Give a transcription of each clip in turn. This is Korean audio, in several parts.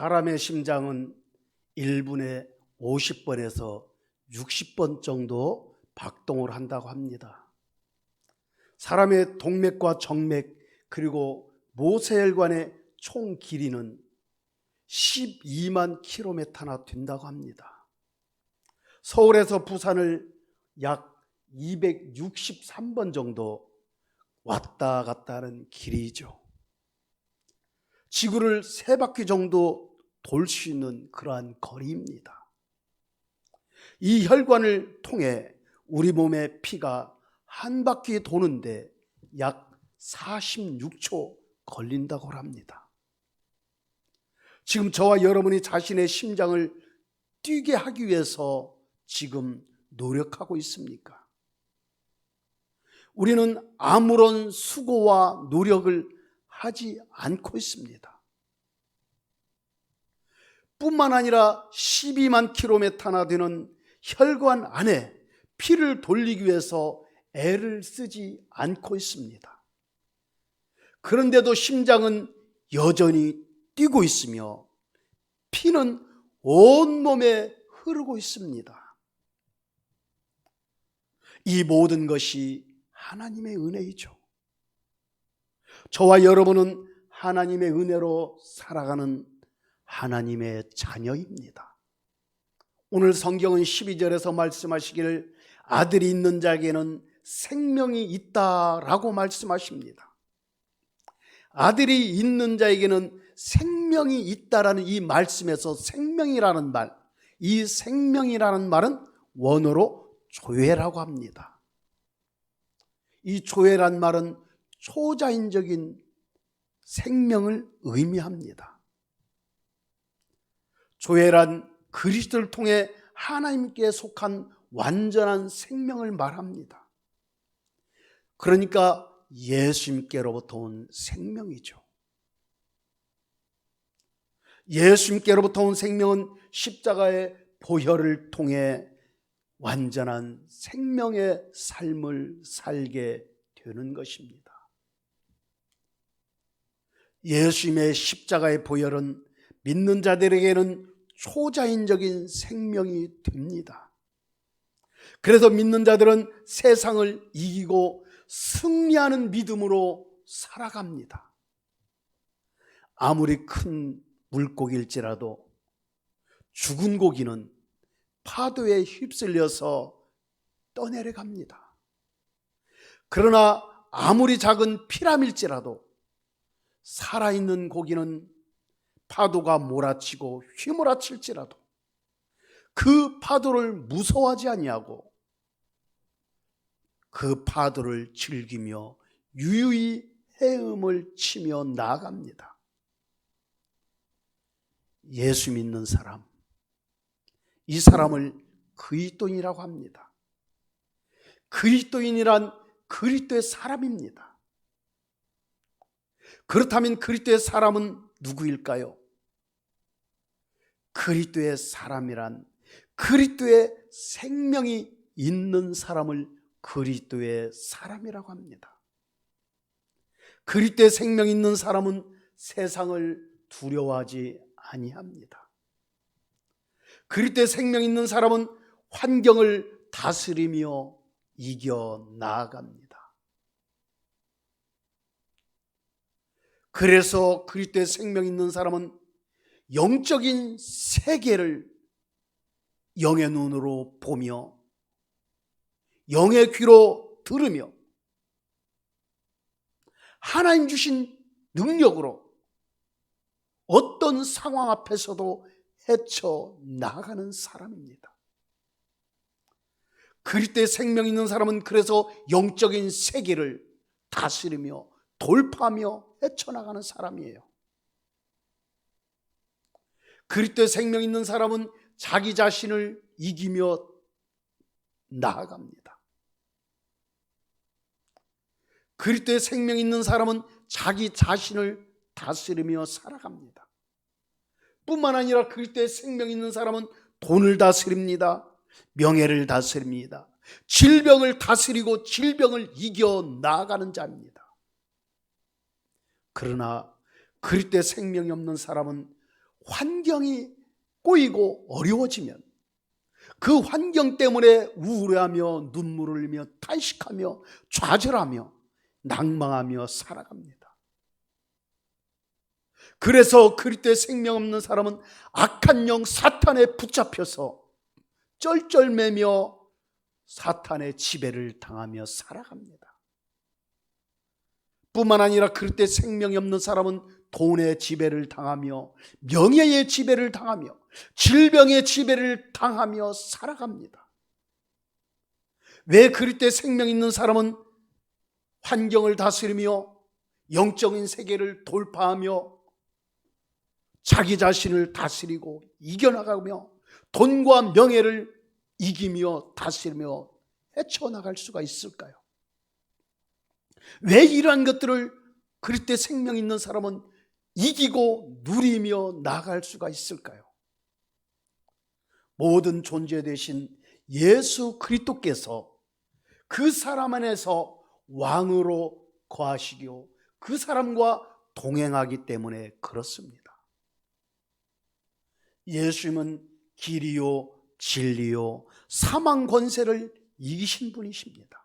사람의 심장은 1분에 50번에서 60번 정도 박동을 한다고 합니다. 사람의 동맥과 정맥 그리고 모세혈관의 총 길이는 12만 킬로미터나 된다고 합니다. 서울에서 부산을 약 263번 정도 왔다 갔다 하는 길이죠. 지구를 3바퀴 정도 돌 수 있는 그러한 거리입니다. 이 혈관을 통해 우리 몸의 피가 한 바퀴 도는데 약 46초 걸린다고 합니다. 지금 저와 여러분이 자신의 심장을 뛰게 하기 위해서 지금 노력하고 있습니까? 우리는 아무런 수고와 노력을 하지 않고 있습니다. 뿐만 아니라 12만 킬로미터나 되는 혈관 안에 피를 돌리기 위해서 애를 쓰지 않고 있습니다. 그런데도 심장은 여전히 뛰고 있으며 피는 온몸에 흐르고 있습니다. 이 모든 것이 하나님의 은혜이죠. 저와 여러분은 하나님의 은혜로 살아가는 하나님의 자녀입니다. 오늘 성경은 12절에서 말씀하시기를 아들이 있는 자에게는 생명이 있다라고 말씀하십니다. 아들이 있는 자에게는 생명이 있다라는 이 말씀에서 생명이라는 말, 이 생명이라는 말은 원어로 조회라고 합니다. 이 조회란 말은 초자연적인 생명을 의미합니다. 조회란 그리스도를 통해 하나님께 속한 완전한 생명을 말합니다. 그러니까 예수님께로부터 온 생명이죠. 예수님께로부터 온 생명은 십자가의 보혈을 통해 완전한 생명의 삶을 살게 되는 것입니다. 예수님의 십자가의 보혈은 믿는 자들에게는 초자연적인 생명이 됩니다. 그래서 믿는 자들은 세상을 이기고 승리하는 믿음으로 살아갑니다. 아무리 큰 물고기일지라도 죽은 고기는 파도에 휩쓸려서 떠내려갑니다. 그러나 아무리 작은 피라밀지라도 살아있는 고기는 파도가 몰아치고 휘몰아칠지라도 그 파도를 무서워하지 아니하고 그 파도를 즐기며 유유히 헤엄을 치며 나아갑니다. 예수 믿는 사람, 이 사람을 그리스도인이라고 합니다. 그리스도인이란 그리스도의 사람입니다. 그렇다면 그리스도의 사람은 누구일까요? 그리스도의 사람이란 그리스도의 생명이 있는 사람을 그리스도의 사람이라고 합니다. 그리스도의 생명이 있는 사람은 세상을 두려워하지 아니합니다. 그리스도의 생명이 있는 사람은 환경을 다스리며 이겨 나아갑니다. 그래서 그리스도의 생명이 있는 사람은 영적인 세계를 영의 눈으로 보며 영의 귀로 들으며 하나님 주신 능력으로 어떤 상황 앞에서도 헤쳐 나가는 사람입니다. 그리스도의 생명 있는 사람은 그래서 영적인 세계를 다스리며 돌파하며 헤쳐나가는 사람이에요. 그리스도의 생명 있는 사람은 자기 자신을 이기며 나아갑니다. 그리스도의 생명 있는 사람은 자기 자신을 다스리며 살아갑니다. 뿐만 아니라 그리스도의 생명 있는 사람은 돈을 다스립니다. 명예를 다스립니다. 질병을 다스리고 질병을 이겨 나아가는 자입니다. 그러나 그리스도의 생명이 없는 사람은 환경이 꼬이고 어려워지면 그 환경 때문에 우울해하며 눈물을 흘리며 탄식하며 좌절하며 낭망하며 살아갑니다. 그래서 그리스도의 생명 없는 사람은 악한 영 사탄에 붙잡혀서 쩔쩔매며 사탄의 지배를 당하며 살아갑니다. 뿐만 아니라 그리스도의 생명이 없는 사람은 돈의 지배를 당하며 명예의 지배를 당하며 질병의 지배를 당하며 살아갑니다. 왜 그리스도의 생명 있는 사람은 환경을 다스리며 영적인 세계를 돌파하며 자기 자신을 다스리고 이겨나가며 돈과 명예를 이기며 다스리며 헤쳐나갈 수가 있을까요? 왜 이러한 것들을 그리스도의 생명 있는 사람은 이기고 누리며 나아갈 수가 있을까요? 모든 존재 되신 예수 그리스도께서 그 사람 안에서 왕으로 거하시고 그 사람과 동행하기 때문에 그렇습니다. 예수님은 길이요 진리요 사망 권세를 이기신 분이십니다.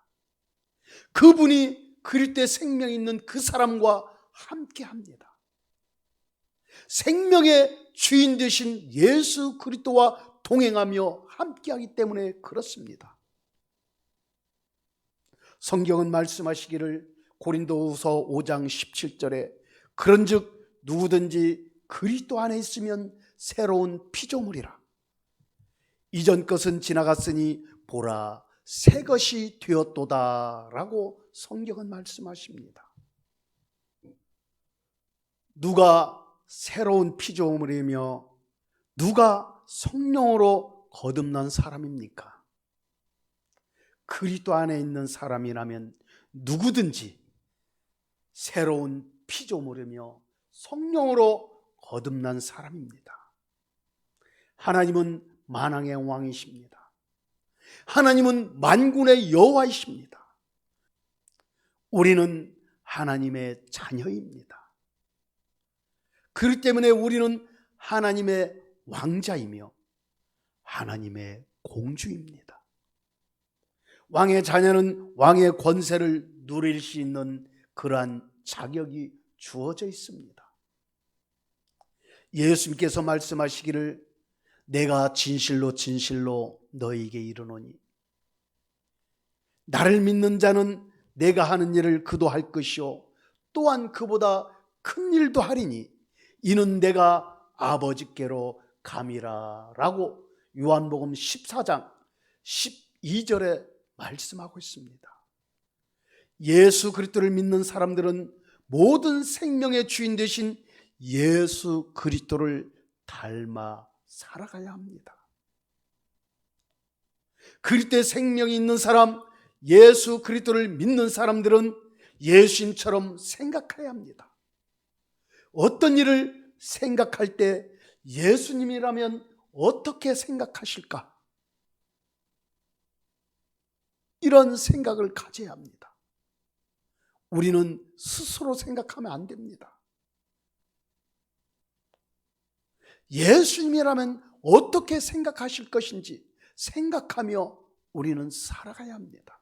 그분이 그리스도의 생명이 있는 그 사람과 함께합니다. 생명의 주인 되신 예수 그리스도와 동행하며 함께하기 때문에 그렇습니다. 성경은 말씀하시기를 고린도후서 5장 17절에 그런즉 누구든지 그리스도 안에 있으면 새로운 피조물이라. 이전 것은 지나갔으니 보라 새 것이 되었도다 라고 성경은 말씀하십니다. 누가 새로운 피조물이며 누가 성령으로 거듭난 사람입니까? 그리스도 안에 있는 사람이라면 누구든지 새로운 피조물이며 성령으로 거듭난 사람입니다. 하나님은 만왕의 왕이십니다. 하나님은 만군의 여호와이십니다. 우리는 하나님의 자녀입니다. 그렇기 때문에 우리는 하나님의 왕자이며 하나님의 공주입니다. 왕의 자녀는 왕의 권세를 누릴 수 있는 그러한 자격이 주어져 있습니다. 예수님께서 말씀하시기를 내가 진실로 진실로 너희에게 이르노니 나를 믿는 자는 내가 하는 일을 그도 할 것이요 또한 그보다 큰 일도 하리니 이는 내가 아버지께로 감이라 라고 요한복음 14장 12절에 말씀하고 있습니다. 예수 그리스도를 믿는 사람들은 모든 생명의 주인 되신 예수 그리스도를 닮아 살아가야 합니다. 그리스도의 생명이 있는 사람, 예수 그리스도를 믿는 사람들은 예수님처럼 생각해야 합니다. 어떤 일을 생각할 때 예수님이라면 어떻게 생각하실까? 이런 생각을 가져야 합니다. 우리는 스스로 생각하면 안 됩니다. 예수님이라면 어떻게 생각하실 것인지 생각하며 우리는 살아가야 합니다.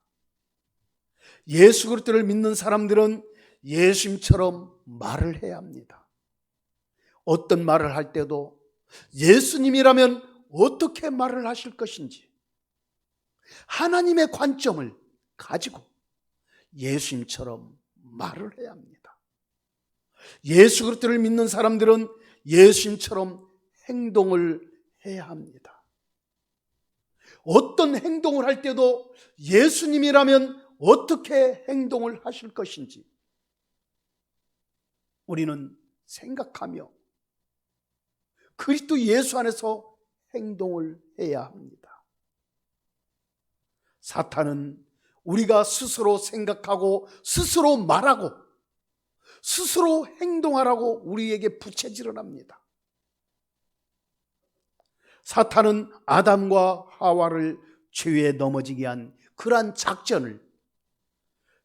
예수 그리스도를 믿는 사람들은 예수님처럼 말을 해야 합니다. 어떤 말을 할 때도 예수님이라면 어떻게 말을 하실 것인지 하나님의 관점을 가지고 예수님처럼 말을 해야 합니다. 예수 그리스도를 믿는 사람들은 예수님처럼 행동을 해야 합니다. 어떤 행동을 할 때도 예수님이라면 어떻게 행동을 하실 것인지 우리는 생각하며 그리스도 예수 안에서 행동을 해야 합니다. 사탄은 우리가 스스로 생각하고 스스로 말하고 스스로 행동하라고 우리에게 부채질을 합니다. 사탄은 아담과 하와를 죄에 넘어지게 한 그러한 작전을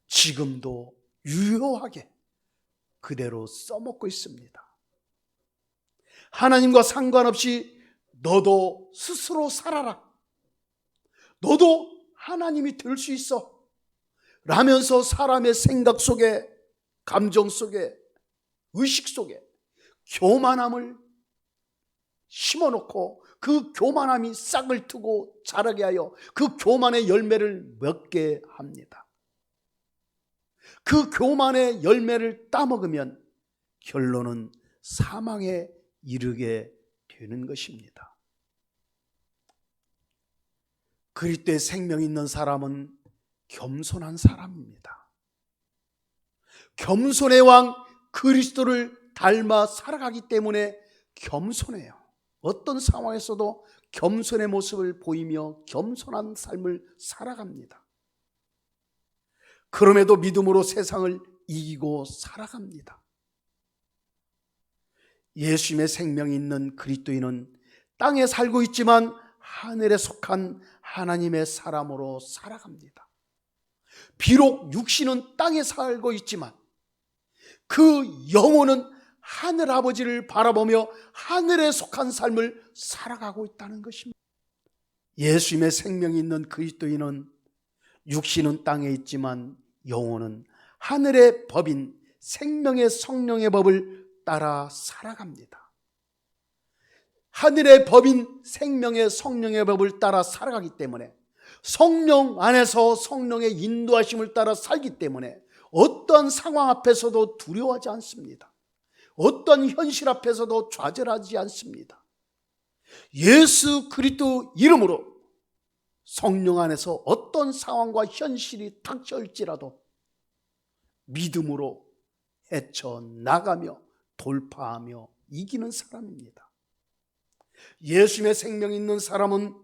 지금도 유효하게 그대로 써먹고 있습니다. 하나님과 상관없이 너도 스스로 살아라. 너도 하나님이 될 수 있어. 라면서 사람의 생각 속에, 감정 속에, 의식 속에 교만함을 심어놓고 그 교만함이 싹을 트고 자라게 하여 그 교만의 열매를 맺게 합니다. 그 교만의 열매를 따먹으면 결론은 사망에 이르게 되는 것입니다. 그리스도의 생명이 있는 사람은 겸손한 사람입니다. 겸손의 왕 그리스도를 닮아 살아가기 때문에 겸손해요. 어떤 상황에서도 겸손의 모습을 보이며 겸손한 삶을 살아갑니다. 그럼에도 믿음으로 세상을 이기고 살아갑니다. 예수님의 생명이 있는 그리스도인은 땅에 살고 있지만 하늘에 속한 하나님의 사람으로 살아갑니다. 비록 육신은 땅에 살고 있지만 그 영혼은 하늘 아버지를 바라보며 하늘에 속한 삶을 살아가고 있다는 것입니다. 예수님의 생명이 있는 그리스도인은 육신은 땅에 있지만 영혼은 하늘의 법인 생명의 성령의 법을 따라 살아갑니다. 하늘의 법인 생명의 성령의 법을 따라 살아가기 때문에 성령 안에서 성령의 인도하심을 따라 살기 때문에 어떠한 상황 앞에서도 두려워하지 않습니다. 어떤 현실 앞에서도 좌절하지 않습니다. 예수 그리스도 이름으로 성령 안에서 어떤 상황과 현실이 닥쳐올지라도 믿음으로 헤쳐나가며 돌파하며 이기는 사람입니다. 예수님의 생명이 있는 사람은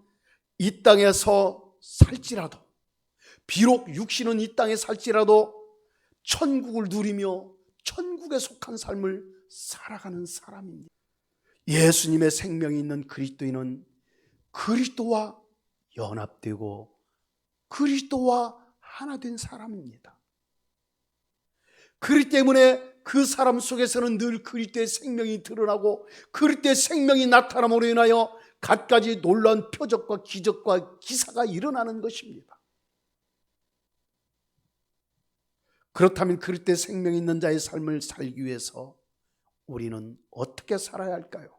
이 땅에서 살지라도, 비록 육신은 이 땅에 살지라도 천국을 누리며 천국에 속한 삶을 살아가는 사람입니다. 예수님의 생명이 있는 그리스도인은 그리스도와 연합되고 그리스도와 하나 된 사람입니다. 그렇기 때문에 그 사람 속에서는 늘 그리스도의 생명이 드러나고 그리스도의 생명이 나타남으로 인하여 갖가지 놀라운 표적과 기적과 기사가 일어나는 것입니다. 그렇다면 그리스도의 생명이 있는 자의 삶을 살기 위해서 우리는 어떻게 살아야 할까요?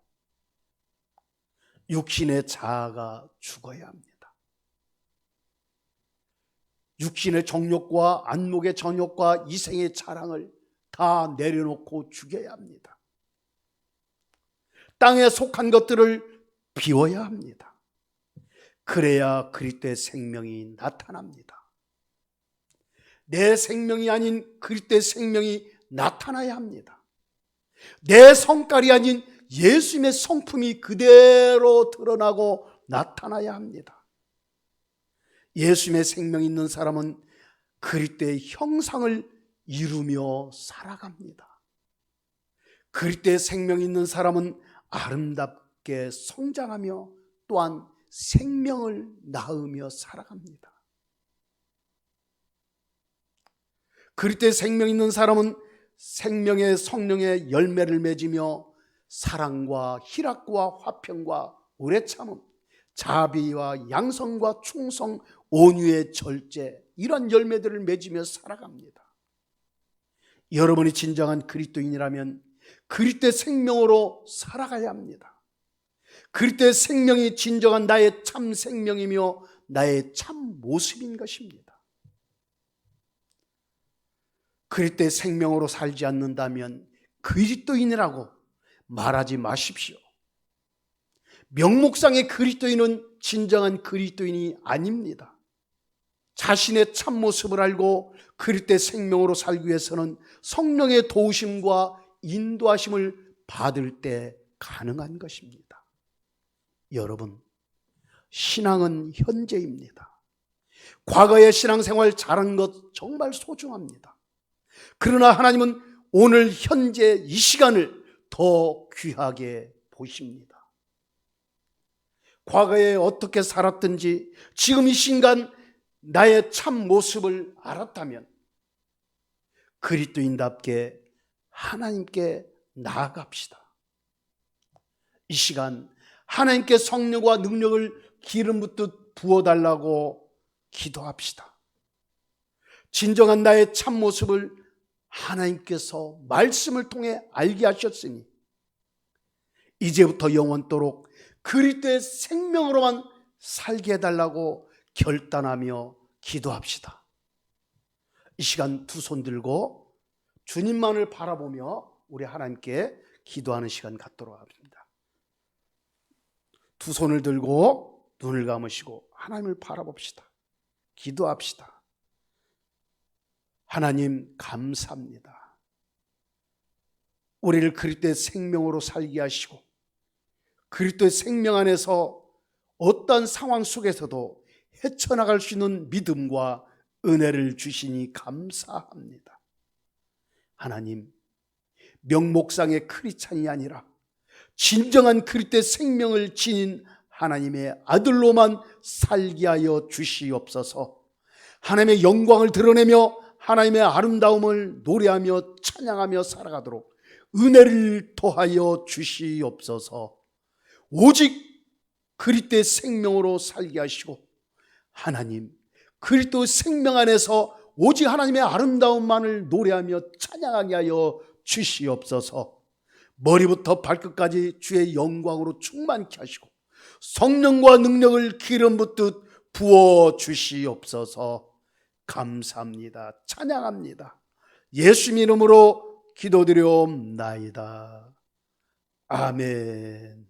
육신의 자아가 죽어야 합니다. 육신의 정욕과 안목의 정욕과 이생의 자랑을 다 내려놓고 죽여야 합니다. 땅에 속한 것들을 비워야 합니다. 그래야 그리스도의 생명이 나타납니다. 내 생명이 아닌 그리스도의 생명이 나타나야 합니다. 내 성깔이 아닌 예수님의 성품이 그대로 드러나고 나타나야 합니다. 예수님의 생명이 있는 사람은 그리스도의 형상을 이루며 살아갑니다. 그리스도의 생명이 있는 사람은 아름답게 성장하며 또한 생명을 낳으며 살아갑니다. 그리스도의 생명이 있는 사람은 생명의 성령의 열매를 맺으며 사랑과 희락과 화평과 오래 참음, 자비와 양성과 충성, 온유의 절제, 이런 열매들을 맺으며 살아갑니다. 여러분이 진정한 그리스도인이라면 그리스도의 생명으로 살아가야 합니다. 그리스도의 생명이 진정한 나의 참 생명이며 나의 참 모습인 것입니다. 그리스도의 생명으로 살지 않는다면 그리스도인이라고 말하지 마십시오. 명목상의 그리스도인은 진정한 그리스도인이 아닙니다. 자신의 참모습을 알고 그리스도의 생명으로 살기 위해서는 성령의 도우심과 인도하심을 받을 때 가능한 것입니다. 여러분, 신앙은 현재입니다. 과거의 신앙생활 잘한 것 정말 소중합니다. 그러나 하나님은 오늘 현재 이 시간을 더 귀하게 보십니다. 과거에 어떻게 살았든지 지금 이 순간 나의 참 모습을 알았다면 그리스도인답게 하나님께 나아갑시다. 이 시간 하나님께 성령과 능력을 기름 붓듯 부어달라고 기도합시다. 진정한 나의 참모습을 하나님께서 말씀을 통해 알게 하셨으니 이제부터 영원토록 그리스도의 생명으로만 살게 해달라고 결단하며 기도합시다. 이 시간 두 손 들고 주님만을 바라보며 우리 하나님께 기도하는 시간 갖도록 하겠습니다. 두 손을 들고 눈을 감으시고 하나님을 바라봅시다. 기도합시다. 하나님 감사합니다. 우리를 그리스도의 생명으로 살게 하시고 그리스도의 생명 안에서 어떤 상황 속에서도 헤쳐나갈 수 있는 믿음과 은혜를 주시니 감사합니다. 하나님, 명목상의 크리스찬이 아니라 진정한 그리스도의 생명을 지닌 하나님의 아들로만 살게 하여 주시옵소서. 하나님의 영광을 드러내며 하나님의 아름다움을 노래하며 찬양하며 살아가도록 은혜를 더하여 주시옵소서. 오직 그리스도의 생명으로 살게 하시고 하나님, 그리스도의 생명 안에서 오직 하나님의 아름다움만을 노래하며 찬양하게 하여 주시옵소서. 머리부터 발끝까지 주의 영광으로 충만케 하시고 성령과 능력을 기름 붓듯 부어 주시옵소서. 감사합니다. 찬양합니다. 예수님 이름으로 기도드리옵나이다. 아멘.